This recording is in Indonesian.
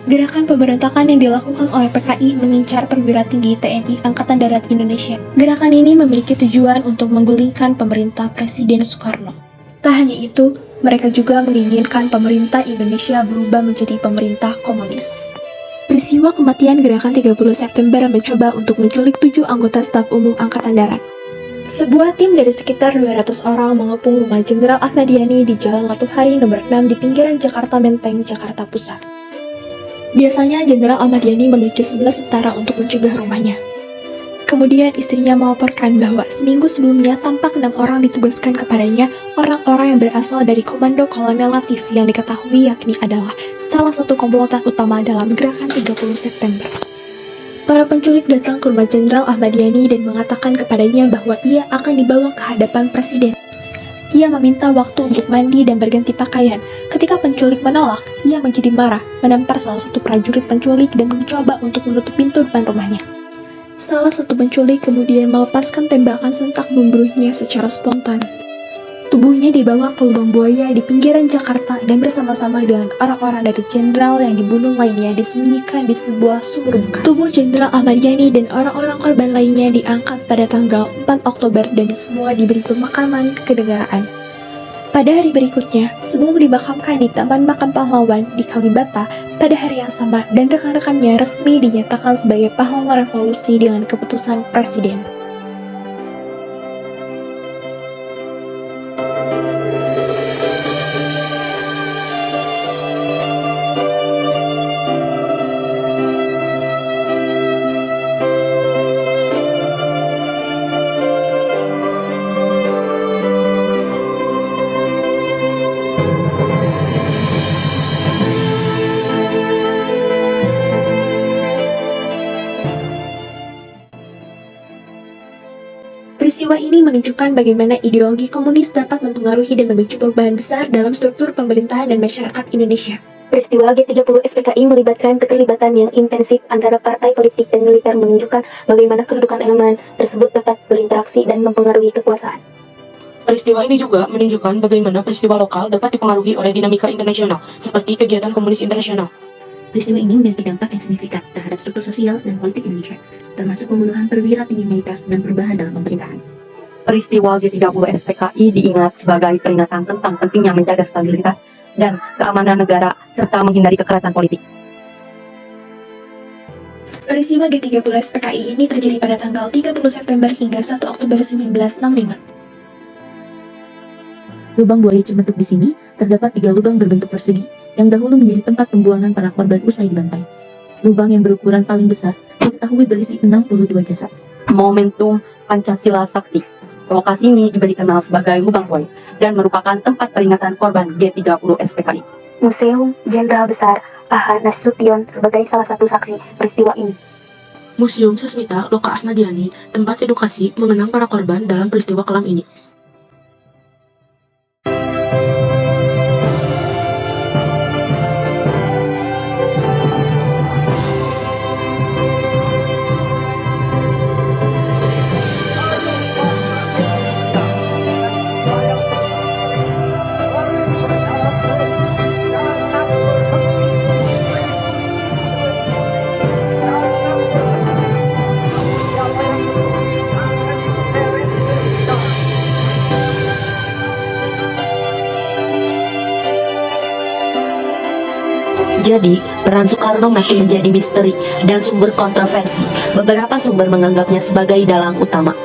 Gerakan pemberontakan yang dilakukan oleh PKI mengincar perwira tinggi TNI Angkatan Darat Indonesia. Gerakan ini memiliki tujuan untuk menggulingkan pemerintah Presiden Soekarno. Tak hanya itu, mereka juga menginginkan pemerintah Indonesia berubah menjadi pemerintah komunis. Peristiwa kematian Gerakan 30 September mencoba untuk menculik 7 anggota staf umum Angkatan Darat. Sebuah tim dari sekitar 200 orang mengepung rumah Jenderal Ahmad Yani di Jalan Latuhari nomor 6 di pinggiran Jakarta Menteng, Jakarta Pusat. Biasanya Jenderal Ahmad Yani memiliki 11 tentara untuk mencegah rumahnya. Kemudian istrinya melaporkan bahwa seminggu sebelumnya tampak 6 orang ditugaskan kepadanya, orang-orang yang berasal dari Komando Kolonel Latif yang diketahui yakni adalah salah satu komplotan utama dalam Gerakan 30 September. Para penculik datang ke rumah Jenderal Ahmad Yani dan mengatakan kepadanya bahwa ia akan dibawa ke hadapan Presiden. Ia meminta waktu untuk mandi dan berganti pakaian. Ketika penculik menolak, ia menjadi marah, menampar salah satu prajurit penculik dan mencoba untuk menutup pintu depan rumahnya. Salah satu penculik kemudian melepaskan tembakan sentak membunuhnya secara spontan. Tubuhnya dibawa ke lubang buaya di pinggiran Jakarta dan bersama-sama dengan orang-orang dari jenderal yang dibunuh lainnya disembunyikan di sebuah sumur bekas. Tubuh Jenderal Ahmad Yani dan orang-orang korban lainnya diangkat pada tanggal 4 Oktober dan semua diberi pemakaman kenegaraan. Pada hari berikutnya, sebelum dimakamkan di Taman Makam Pahlawan di Kalibata, pada hari yang sama dan rekan-rekannya resmi dinyatakan sebagai pahlawan revolusi dengan keputusan Presiden. Peristiwa ini menunjukkan bagaimana ideologi komunis dapat mempengaruhi dan memicu perubahan besar dalam struktur pemerintahan dan masyarakat Indonesia. Peristiwa G30 SPKI melibatkan keterlibatan yang intensif antara partai politik dan militer menunjukkan bagaimana kedudukan elemen tersebut dapat berinteraksi dan mempengaruhi kekuasaan. Peristiwa ini juga menunjukkan bagaimana peristiwa lokal dapat dipengaruhi oleh dinamika internasional, seperti kegiatan komunis internasional. Peristiwa ini memiliki dampak yang signifikan terhadap struktur sosial dan politik Indonesia, termasuk pembunuhan perwira tinggi militer dan perubahan dalam pemerintahan. Peristiwa G30 SPKI diingat sebagai peringatan tentang pentingnya menjaga stabilitas dan keamanan negara serta menghindari kekerasan politik. Peristiwa G30 SPKI ini terjadi pada tanggal 30 September hingga 1 Oktober 1965. Lubang buaya Cimentuk di sini terdapat 3 lubang berbentuk persegi yang dahulu menjadi tempat pembuangan para korban usai dibantai. Lubang yang berukuran paling besar diketahui berisi 62 jasad. Momentum Pancasila Sakti. Lokasi ini juga dikenal sebagai Lubang Buaya dan merupakan tempat peringatan korban G30 SPKI. Museum Jenderal Besar A.H. Nasution sebagai salah satu saksi peristiwa ini. Museum Sasmita Loka Ahmad Yani, tempat edukasi mengenang para korban dalam peristiwa kelam ini. Jadi, peran Soekarno masih menjadi misteri dan sumber kontroversi. Beberapa sumber menganggapnya sebagai dalang utama.